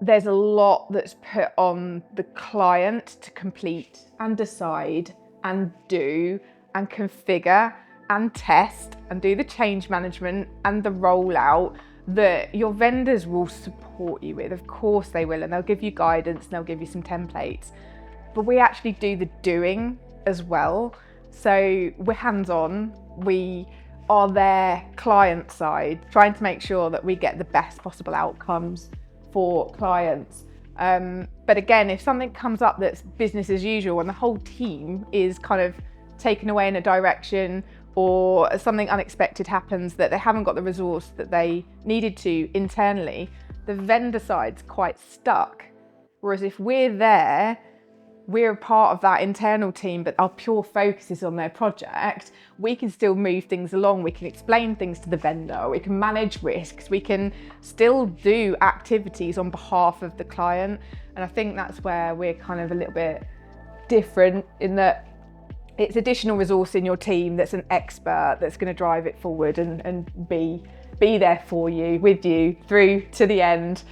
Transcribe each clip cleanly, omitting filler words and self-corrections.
there's a lot that's put on the client to complete and decide and do and configure and test and do the change management and the rollout that your vendors will support you with. Of course they will, and they'll give you guidance and they'll give you some templates. But we actually do the doing as well. So we're hands-on, we are there client side, trying to make sure that we get the best possible outcomes for clients. But again, if something comes up that's business as usual and the whole team is kind of taken away in a direction, or something unexpected happens that they haven't got the resource that they needed to internally, the vendor side's quite stuck. Whereas if we're there, we're a part of that internal team, but our pure focus is on their project, we can still move things along, we can explain things to the vendor, we can manage risks, we can still do activities on behalf of the client. And I think that's where we're kind of a little bit different, in that it's additional resource in your team that's an expert that's going to drive it forward and be there for you, with you through to the end.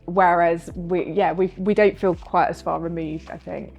Whereas we don't feel quite as far removed, I think.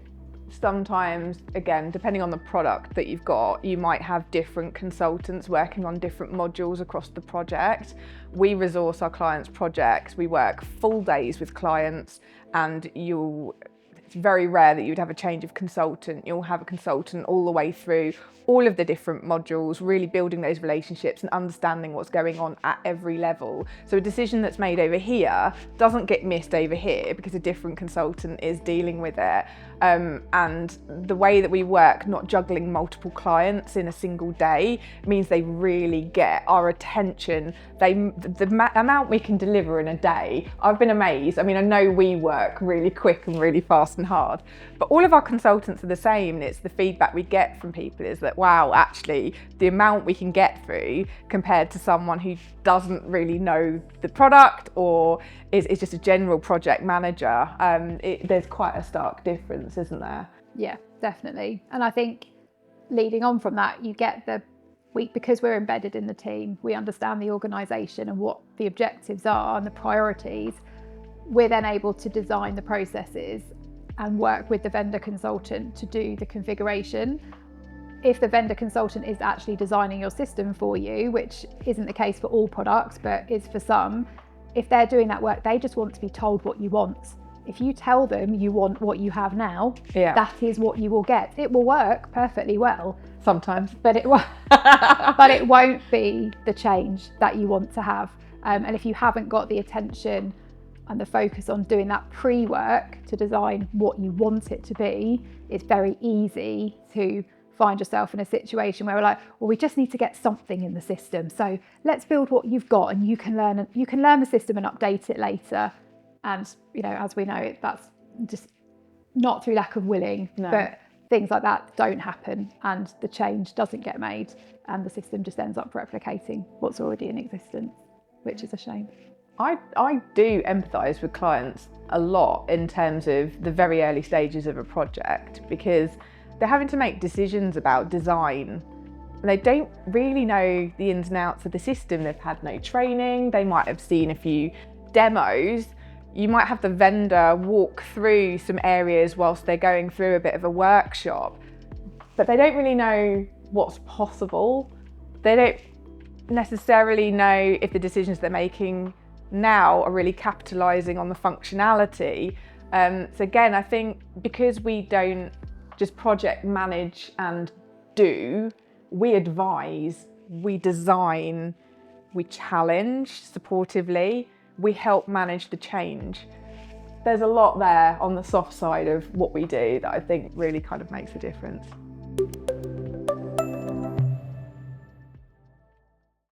Sometimes, again, depending on the product that you've got, you might have different consultants working on different modules across the project. We resource our clients' projects. We work full days with clients, and it's very rare that you'd have a change of consultant. You'll have a consultant all the way through all of the different modules, really building those relationships and understanding what's going on at every level. So a decision that's made over here doesn't get missed over here because a different consultant is dealing with it. And the way that we work, not juggling multiple clients in a single day, means they really get our attention. The amount we can deliver in a day, I've been amazed. I mean, I know we work really quick and really fast and hard, but all of our consultants are the same. And it's the feedback we get from people is that, wow, actually, the amount we can get through compared to someone who doesn't really know the product or is just a general project manager, there's quite a stark difference, isn't there? Yeah, definitely. And I think leading on from that, you get because we're embedded in the team, we understand the organisation and what the objectives are and the priorities. We're then able to design the processes and work with the vendor consultant to do the configuration. If the vendor consultant is actually designing your system for you, which isn't the case for all products, but is for some, if they're doing that work, they just want to be told what you want. If you tell them you want what you have now, that is what you will get. It will work perfectly well. Sometimes. But it won't be the change that you want to have. And if you haven't got the attention and the focus on doing that pre-work to design what you want it to be, it's very easy to find yourself in a situation where we're like, well, we just need to get something in the system. So let's build what you've got, and you can learn the system and update it later. And as we know, that's just not through lack of willing, but things like that don't happen, and the change doesn't get made, and the system just ends up replicating what's already in existence, which is a shame. I do empathise with clients a lot in terms of the very early stages of a project, because they're having to make decisions about design and they don't really know the ins and outs of the system. They've had no training, they might have seen a few demos. You might have the vendor walk through some areas whilst they're going through a bit of a workshop, but they don't really know what's possible. They don't necessarily know if the decisions they're making now are really capitalising on the functionality. So again, I think because we don't just project manage and do, we advise, we design, we challenge supportively, we help manage the change. There's a lot there on the soft side of what we do that I think really kind of makes a difference.